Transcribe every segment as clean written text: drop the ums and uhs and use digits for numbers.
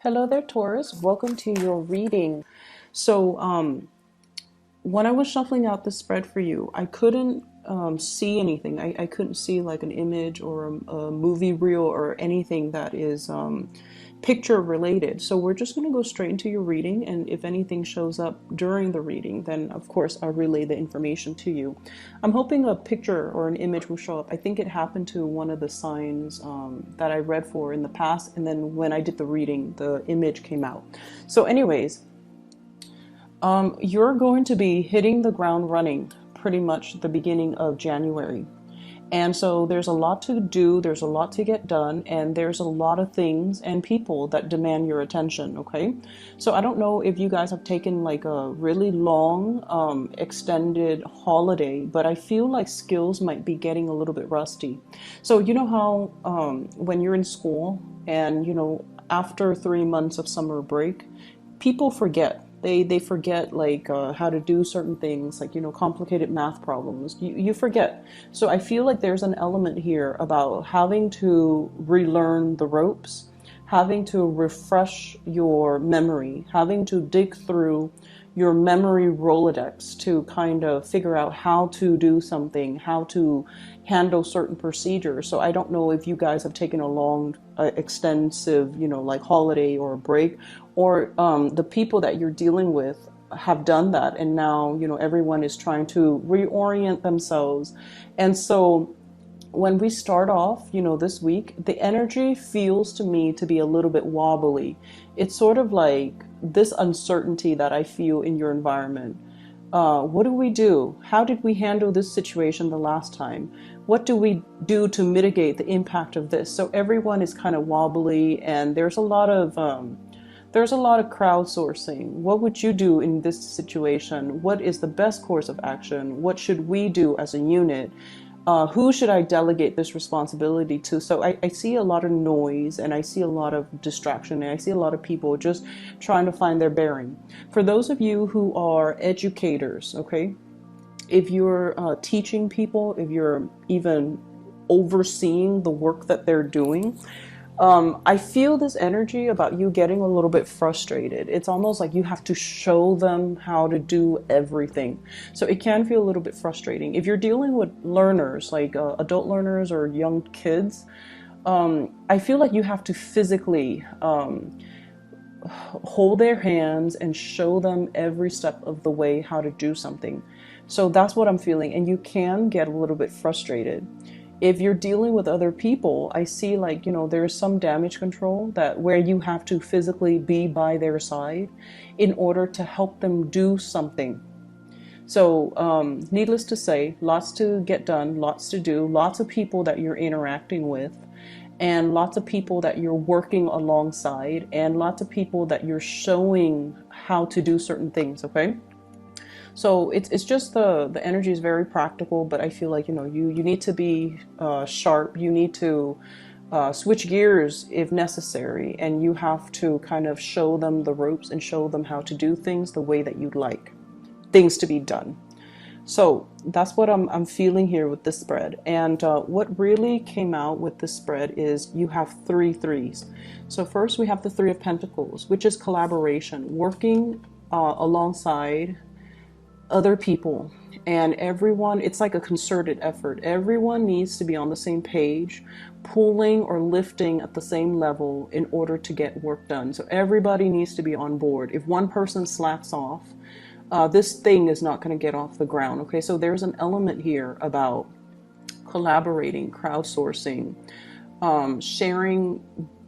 Hello there, Taurus. Welcome to your reading. So, when I was shuffling out the spread for you, I couldn't see anything. I couldn't see like an image or a movie reel or anything that is picture related. So we're just going to go straight into your reading, and if anything shows up during the reading, then of course I'll relay the information to you. I'm hoping a picture or an image will show up. I think it happened to one of the signs that I read for in the past, and then when I did the reading, the image came out. So anyways, you're going to be hitting the ground running pretty much the beginning of January. And so there's a lot to do, there's a lot to get done, and there's a lot of things and people that demand your attention, okay? So I don't know if you guys have taken like a really long, extended holiday, but I feel like skills might be getting a little bit rusty. So you know how when you're in school and, after 3 months of summer break, people forget. They forget like how to do certain things, like complicated math problems. You forget. So I feel like there's an element here about having to relearn the ropes, having to refresh your memory, having to dig through your memory Rolodex to kind of figure out how to do something, how to handle certain procedures. So I don't know if you guys have taken a long, extensive, like holiday or a break, or the people that you're dealing with have done that. And now, everyone is trying to reorient themselves. And so when we start off, this week, the energy feels to me to be a little bit wobbly. It's sort of like this uncertainty that I feel in your environment. What do we do? How did we handle this situation the last time? What do we do to mitigate the impact of this? So everyone is kind of wobbly, and there's a lot of crowdsourcing. What would you do in this situation? What is the best course of action? What should we do as a unit? Who should I delegate this responsibility to? So I see a lot of noise, and I see a lot of distraction, and I see a lot of people just trying to find their bearing. For those of you who are educators, okay, if you're teaching people, if you're even overseeing the work that they're doing, I feel this energy about you getting a little bit frustrated. It's almost like you have to show them how to do everything. So it can feel a little bit frustrating. If you're dealing with learners, like adult learners or young kids, I feel like you have to physically hold their hands and show them every step of the way how to do something. So that's what I'm feeling. And you can get a little bit frustrated. If you're dealing with other people, I see like, there's some damage control that where you have to physically be by their side in order to help them do something. So needless to say, lots to get done, lots to do, lots of people that you're interacting with, and lots of people that you're working alongside, and lots of people that you're showing how to do certain things, okay? So it's just the energy is very practical, but I feel like you need to be sharp. You need to switch gears if necessary, and you have to kind of show them the ropes and show them how to do things the way that you'd like things to be done. So that's what I'm feeling here with this spread. And what really came out with this spread is you have three threes. So first we have the Three of Pentacles, which is collaboration, working alongside other people, and everyone, it's like a concerted effort. Everyone needs to be on the same page, pulling or lifting at the same level in order to get work done. So everybody needs to be on board. If one person slacks off, this thing is not going to get off the ground. Okay, so there's an element here about collaborating, crowdsourcing, sharing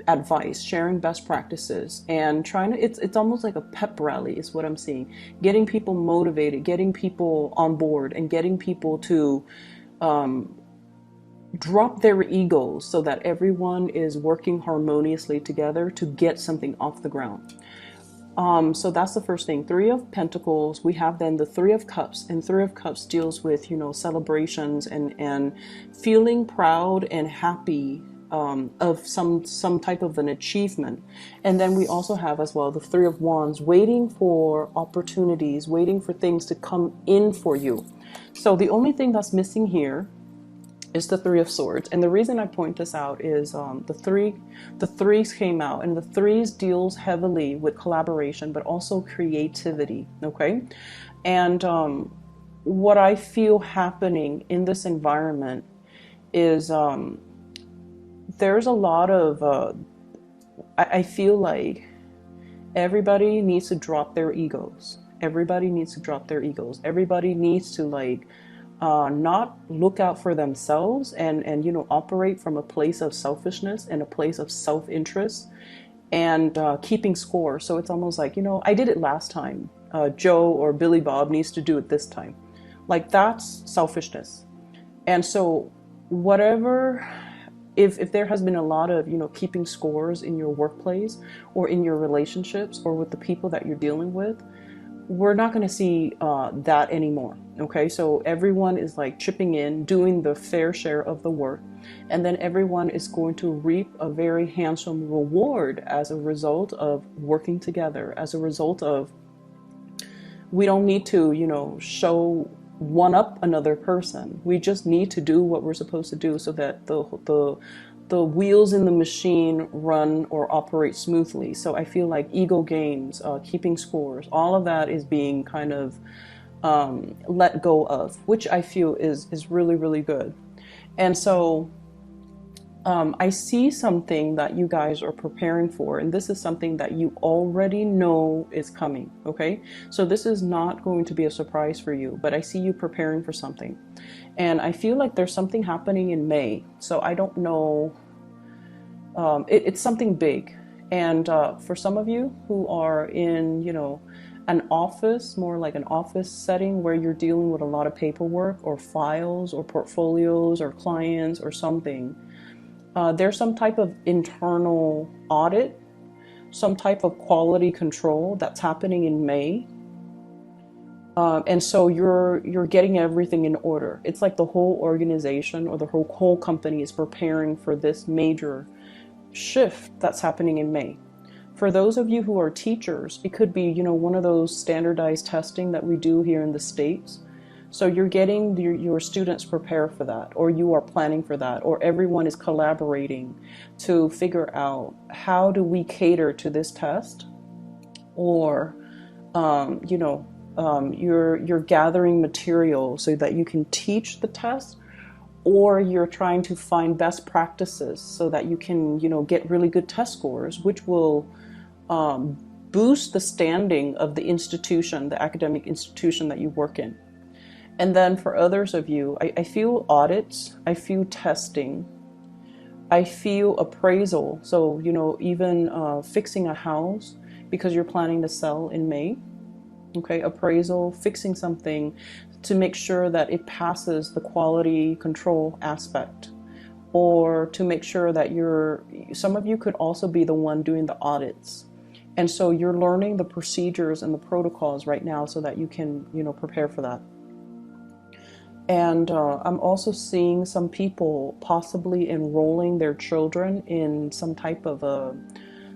advice, sharing best practices, and trying to, it's almost like a pep rally is what I'm seeing. Getting people motivated, getting people on board, and getting people to drop their egos so that everyone is working harmoniously together to get something off the ground. So that's the first thing. Three of Pentacles. We have then the Three of Cups, and Three of Cups deals with, celebrations and feeling proud and happy of some type of an achievement. And then we also have as well the Three of Wands, waiting for opportunities, waiting for things to come in for you. So the only thing that's missing here It's the Three of Swords. And the reason I point this out is the threes came out, and the threes deals heavily with collaboration, but also creativity. Okay. And what I feel happening in this environment is there's a lot of, I feel like everybody needs to drop their egos. Everybody needs to drop their egos. Everybody needs to like not look out for themselves and you know, operate from a place of selfishness and a place of self-interest and keeping score. So it's almost like, you know, I did it last time. Joe or Billy Bob needs to do it this time. Like, that's selfishness. And so whatever, if there has been a lot of, you know, keeping scores in your workplace or in your relationships or with the people that you're dealing with, we're not going to see that anymore. Okay, so everyone is like chipping in, doing the fair share of the work, and then everyone is going to reap a very handsome reward as a result of working together, as a result of, we don't need to, you know, show one up another person. We just need to do what we're supposed to do so that the wheels in the machine run or operate smoothly. So I feel like ego games, keeping scores, all of that is being kind of let go of, which I feel is really, really good. And so I see something that you guys are preparing for, and this is something that you already know is coming, okay? So this is not going to be a surprise for you, but I see you preparing for something. And I feel like there's something happening in May. So I don't know, it's something big. And for some of you who are in, you know, an office, more like an office setting where you're dealing with a lot of paperwork or files or portfolios or clients or something, there's some type of internal audit, some type of quality control that's happening in May. And so you're getting everything in order. It's like the whole organization or the whole company is preparing for this major shift that's happening in May. For those of you who are teachers, it could be, you know, one of those standardized testing that we do here in the States. So you're getting your students prepared for that, or you are planning for that, or everyone is collaborating to figure out how do we cater to this test, or you know, you're gathering material so that you can teach the test, or you're trying to find best practices so that you can, you know, get really good test scores, which will boost the standing of the institution, the academic institution that you work in. And then for others of you, I feel audits, I feel testing, I feel appraisal. So, you know, even fixing a house because you're planning to sell in May. Okay, appraisal, fixing something to make sure that it passes the quality control aspect, or to make sure that some of you could also be the one doing the audits. And so you're learning the procedures and the protocols right now so that you can, you know, prepare for that. And I'm also seeing some people possibly enrolling their children in some type of a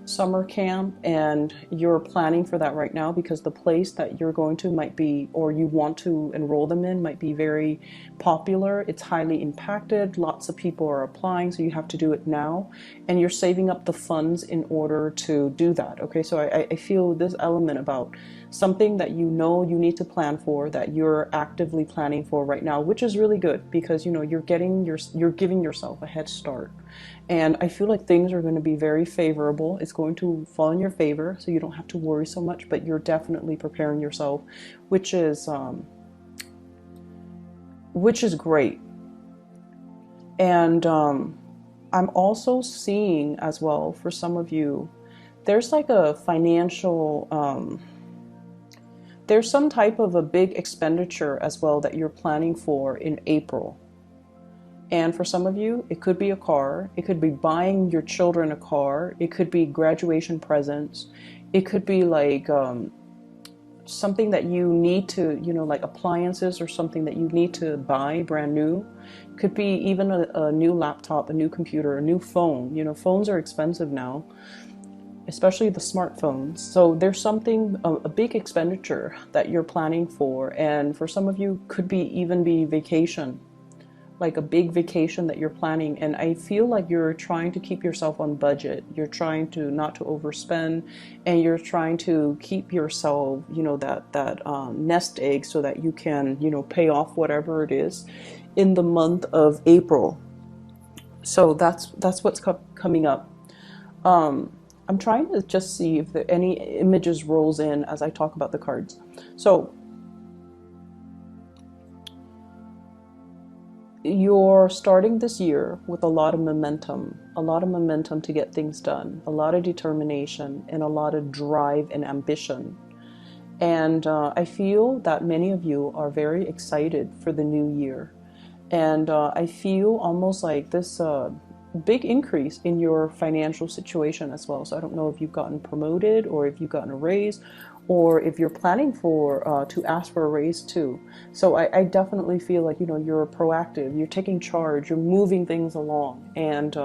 summer camp, and you're planning for that right now because the place that you're going to might be, or you want to enroll them in, might be very popular. It's highly impacted. Lots of people are applying, so you have to do it now, and you're saving up the funds in order to do that. Okay, so I feel this element about something that you know you need to plan for, that you're actively planning for right now, which is really good because, you know, you're giving yourself a head start. And I feel like things are going to be very favorable. It's going to fall in your favor, so you don't have to worry so much, but you're definitely preparing yourself, which is great. And I'm also seeing as well, for some of you, there's like a financial, there's some type of a big expenditure as well that you're planning for in April. And for some of you, it could be a car. It could be buying your children a car. It could be graduation presents. It could be like something that you need to, you know, like appliances or something that you need to buy brand new. It could be even a new laptop, a new computer, a new phone. You know, phones are expensive now, especially the smartphones. So there's something, a big expenditure that you're planning for. And for some of you, could be even be vacation. like a big vacation that you're planning, and I feel like you're trying to keep yourself on budget. You're trying to not to overspend, and you're trying to keep yourself, that nest egg, so that you can, pay off whatever it is in the month of April. So that's what's coming up. I'm trying to just see if there any images rolls in as I talk about the cards. So you're starting this year with a lot of momentum to get things done, a lot of determination, and a lot of drive and ambition. And I feel that many of you are very excited for the new year. And I feel almost like this big increase in your financial situation as well. So I don't know if you've gotten promoted, or if you've gotten a raise, or if you're planning for to ask for a raise too. So I definitely feel like, you're proactive, you're taking charge, you're moving things along, and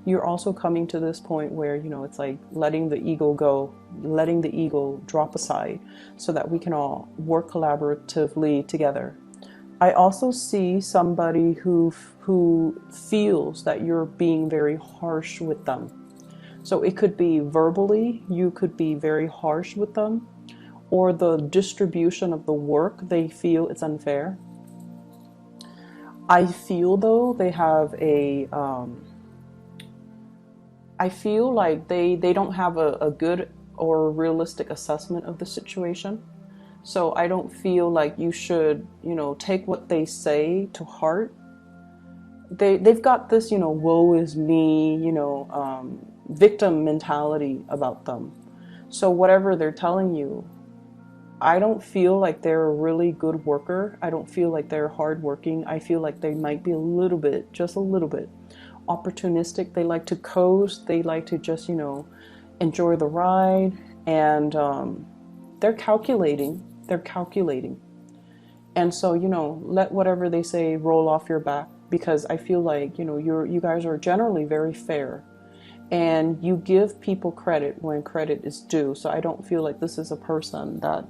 you're also coming to this point where, it's like letting the ego go, letting the ego drop aside, so that we can all work collaboratively together. I also see somebody who feels that you're being very harsh with them. So it could be verbally, you could be very harsh with them, or the distribution of the work, they feel it's unfair. I feel though they have I feel like they don't have a good or realistic assessment of the situation. So I don't feel like you should, take what they say to heart. They've got this, woe is me, victim mentality about them. So whatever they're telling you, I don't feel like they're a really good worker. I don't feel like they're hardworking. I feel like they might be a little bit, just a little bit, opportunistic. They like to coast. They like to just, enjoy the ride. And they're calculating. They're calculating. And so, let whatever they say roll off your back, because I feel like, you guys are generally very fair. And you give people credit when credit is due. So I don't feel like this is a person that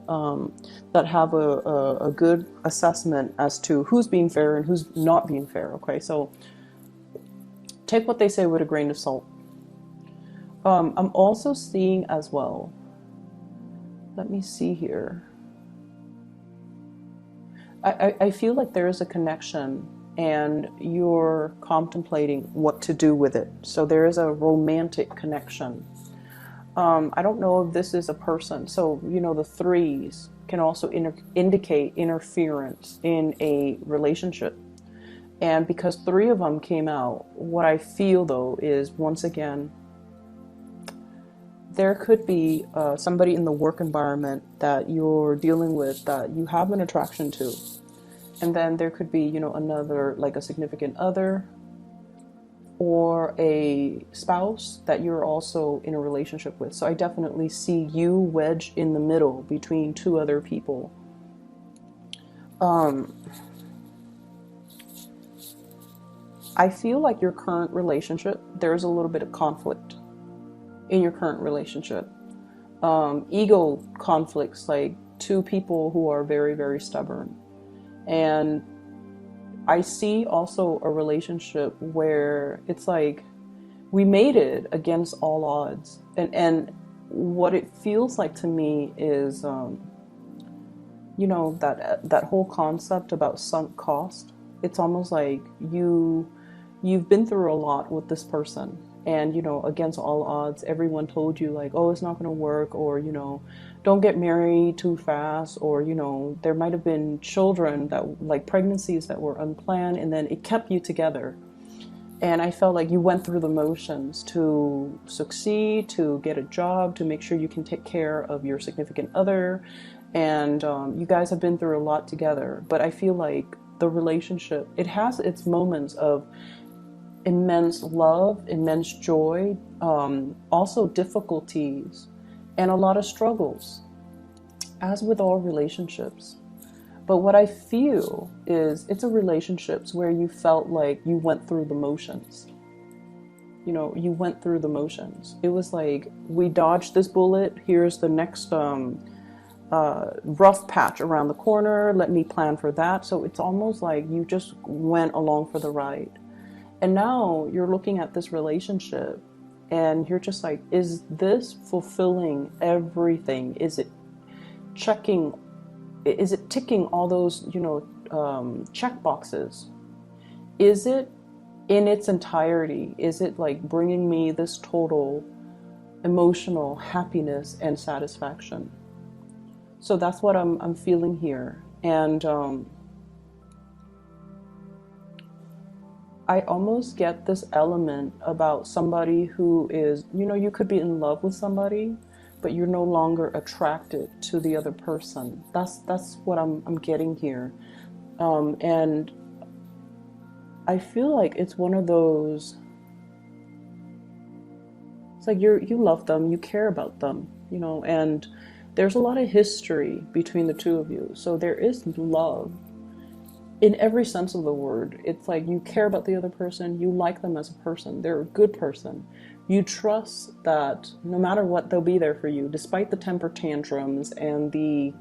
that have a good assessment as to who's being fair and who's not being fair. Okay, so take what they say with a grain of salt. I'm also seeing as well. Let me see here. I feel like there is a connection, and you're contemplating what to do with it. So there is a romantic connection. I don't know if this is a person. So, the threes can also indicate interference in a relationship. And because three of them came out, what I feel though is, once again, there could be somebody in the work environment that you're dealing with that you have an attraction to. And then there could be, another, like a significant other or a spouse that you're also in a relationship with. So I definitely see you wedged in the middle between two other people. I feel like your current relationship, there's a little bit of conflict in your current relationship. Ego conflicts, like two people who are very, very stubborn. And I see also a relationship where it's like we made it against all odds. And what it feels like to me is, that whole concept about sunk cost. It's almost like you've been through a lot with this person. And, against all odds, everyone told you like, oh, it's not going to work, or, don't get married too fast, or, there might have been children that, like pregnancies that were unplanned, and then it kept you together. And I felt like you went through the motions to succeed, to get a job, to make sure you can take care of your significant other. And you guys have been through a lot together. But I feel like the relationship, it has its moments of immense love, immense joy, also difficulties, and a lot of struggles, as with all relationships. But what I feel is it's a relationships where you felt like you went through the motions. You went through the motions. It was like, we dodged this bullet, here's the next rough patch around the corner, let me plan for that. So it's almost like you just went along for the ride. And now you're looking at this relationship and you're just like, is this fulfilling everything? Is it checking, is it ticking all those, check boxes? Is it in its entirety? Is it like bringing me this total emotional happiness and satisfaction? So that's what I'm feeling here. And I almost get this element about somebody who is, you could be in love with somebody, but you're no longer attracted to the other person. That's what I'm getting here. And I feel like it's one of those, it's like you love them, you care about them, and there's a lot of history between the two of you. So there is love in every sense of the word. It's like you care about the other person, you like them as a person, they're a good person. You trust that no matter what, they'll be there for you, despite the temper tantrums and the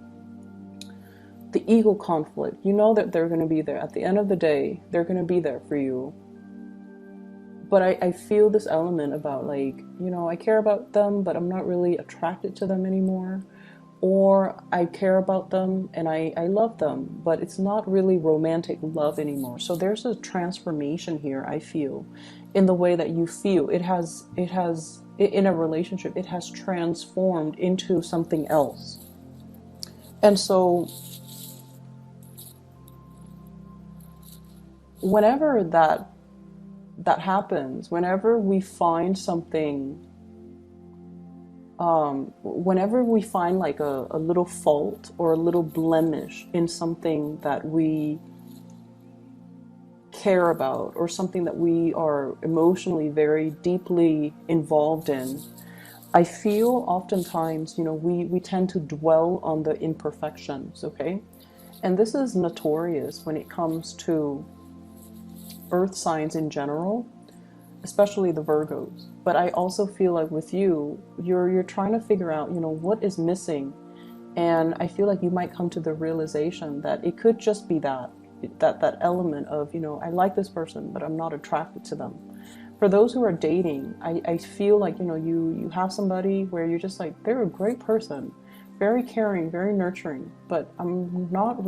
ego conflict. You know that they're going to be there. At the end of the day, they're going to be there for you. But I feel this element about like, I care about them, but I'm not really attracted to them anymore. Or I care about them and I love them, but it's not really romantic love anymore. So there's a transformation here, I feel, in the way that you feel. It has, in a relationship, it has transformed into something else. And so whenever that happens, whenever we find something, whenever we find like a little fault or a little blemish in something that we care about or something that we are emotionally very deeply involved in, I feel oftentimes, we tend to dwell on the imperfections, okay? And this is notorious when it comes to earth signs in general, especially the Virgos. But I also feel like with you, you're trying to figure out, what is missing. And I feel like you might come to the realization that it could just be that element of, I like this person, but I'm not attracted to them. For those who are dating, I feel like, you have somebody where you're just like, they're a great person, very caring, very nurturing, but I'm not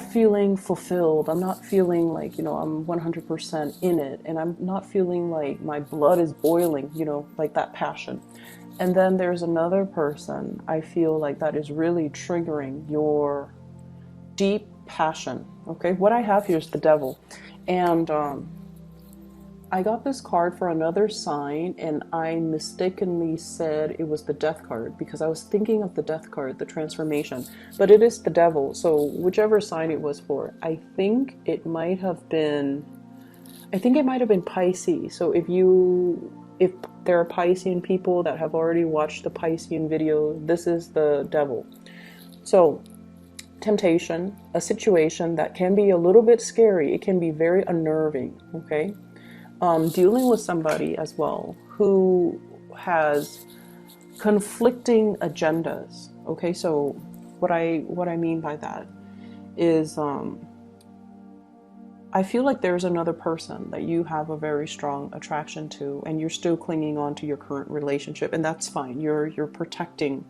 feeling fulfilled. I'm not feeling like, I'm 100% in it. And I'm not feeling like my blood is boiling, like that passion. And then there's another person, I feel like that is really triggering your deep passion. Okay, what I have here is the devil. And I got this card for another sign and I mistakenly said it was the death card because I was thinking of the death card, the transformation, but it is the devil. So whichever sign it was for, I think it might have been Pisces. So if there are Piscean people that have already watched the Piscean video, this is the devil. So temptation, a situation that can be a little bit scary. It can be very unnerving, okay? Dealing with somebody as well who has conflicting agendas. Okay, so what I mean by that is I feel like there's another person that you have a very strong attraction to, and you're still clinging on to your current relationship, and that's fine. You're protecting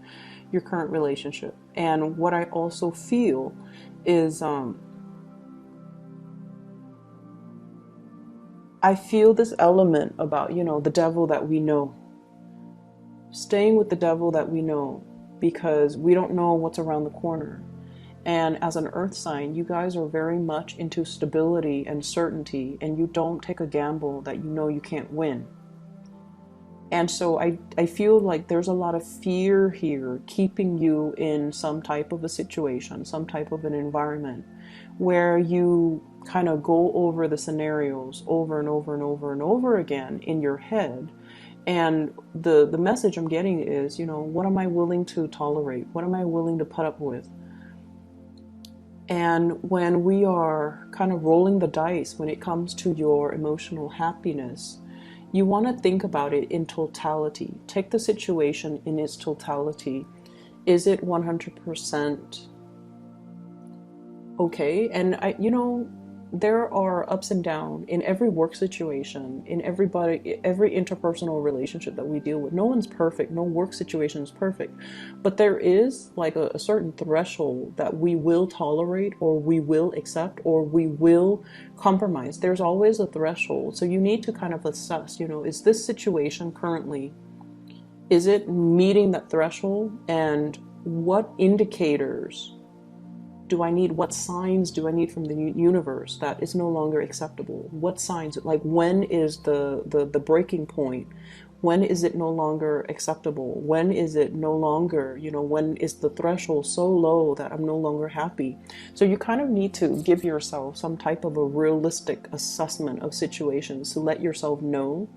your current relationship. And what I also feel is I feel this element about, the devil that we know. Staying with the devil that we know because we don't know what's around the corner. And as an earth sign, you guys are very much into stability and certainty, and you don't take a gamble that you can't win. And so I feel like there's a lot of fear here keeping you in some type of a situation, some type of an environment where you kind of go over the scenarios over and over and over and over again in your head. And the message I'm getting is, what am I willing to tolerate? What am I willing to put up with? And when we are kind of rolling the dice when it comes to your emotional happiness, You want to think about it in totality. Take the situation in its totality. Is it 100% okay? And there are ups and downs in every work situation, in every interpersonal relationship that we deal with. No one's perfect. No work situation is perfect. But there is like a certain threshold that we will tolerate, or we will accept, or we will compromise. There's always a threshold. So you need to kind of assess, is this situation currently, is it meeting that threshold? And what indicators do I need? What signs do I need from the universe that it's no longer acceptable? What signs, like when is the breaking point? When is it no longer acceptable? When is it no longer, when is the threshold so low that I'm no longer happy? So you kind of need to give yourself some type of a realistic assessment of situations to let yourself know,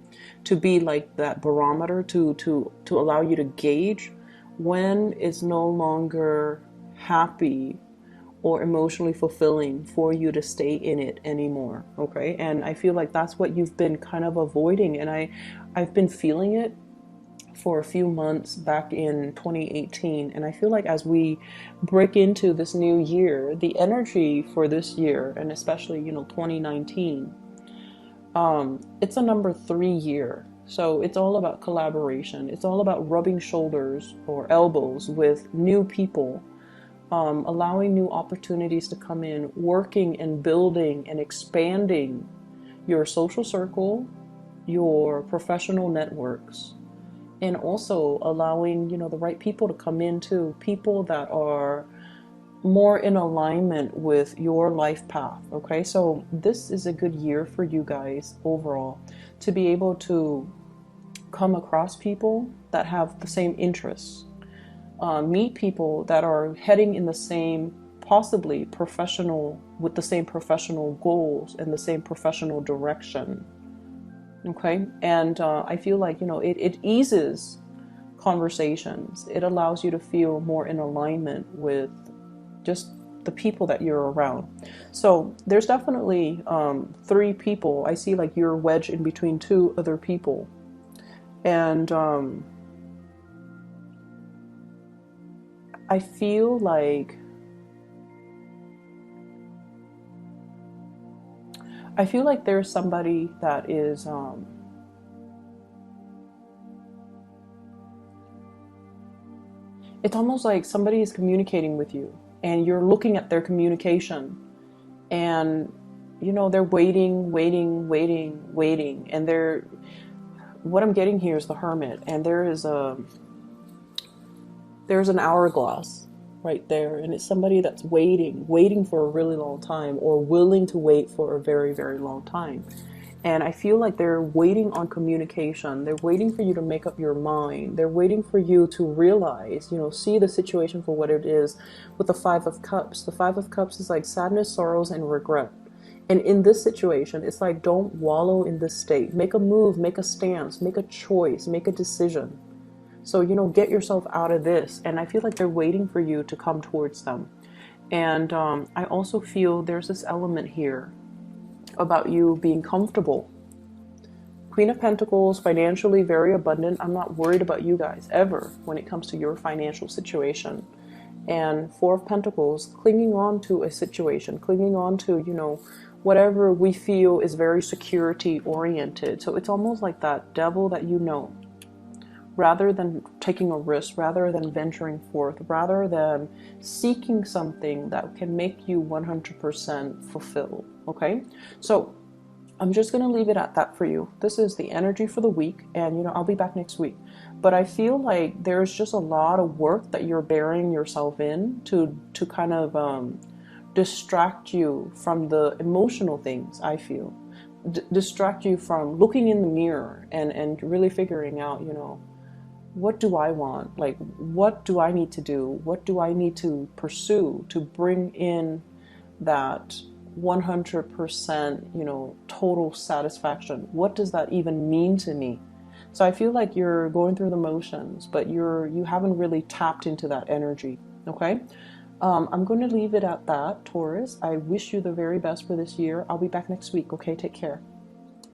to be like that barometer to allow you to gauge when it's no longer happy or emotionally fulfilling for you to stay in it anymore. Okay. And I feel like that's what you've been kind of avoiding. And I've been feeling it for a few months back in 2018. And I feel like as we break into this new year, the energy for this year, and especially, 2019, it's a number 3 year. So it's all about collaboration. It's all about rubbing shoulders or elbows with new people, allowing new opportunities to come in, working and building and expanding your social circle, your professional networks, and also allowing, the right people to come in too, people that are more in alignment with your life path. Okay, so this is a good year for you guys overall to be able to come across people that have the same interests. Meet people that are heading in the same, possibly professional, with the same professional goals and the same professional direction. Okay. And I feel like, it eases conversations. It allows you to feel more in alignment with just the people that you're around. So there's definitely 3 people. I see like you're wedged in between 2 other people. And I feel like there's somebody that is it's almost like somebody is communicating with you and you're looking at their communication, and they're waiting, and what I'm getting here is the Hermit, and there's an hourglass right there, and it's somebody that's waiting for a really long time, or willing to wait for a very, very long time. And I feel like they're waiting on communication. They're waiting for you to make up your mind. They're waiting for you to realize, see the situation for what it is. With the 5 of Cups, the 5 of Cups is like sadness, sorrows, and regret. And in this situation, it's like, don't wallow in this state. Make a move, make a stance, make a choice, make a decision. So, get yourself out of this. And I feel like they're waiting for you to come towards them. And I also feel there's this element here about you being comfortable. Queen of Pentacles, financially very abundant. I'm not worried about you guys ever when it comes to your financial situation. And 4 of Pentacles, clinging on to a situation, clinging on to, whatever we feel is very security oriented. So it's almost like that devil that rather than taking a risk, rather than venturing forth, rather than seeking something that can make you 100% fulfilled. Okay, so I'm just going to leave it at that for you. This is the energy for the week, and I'll be back next week. But I feel like there's just a lot of work that you're burying yourself in to kind of distract you from the emotional things. I feel distract you from looking in the mirror and really figuring out, what do I want? Like, what do I need to do? What do I need to pursue to bring in that 100%, total satisfaction? What does that even mean to me? So I feel like you're going through the motions, but you haven't really tapped into that energy. Okay. I'm going to leave it at that, Taurus. I wish you the very best for this year. I'll be back next week. Okay. Take care.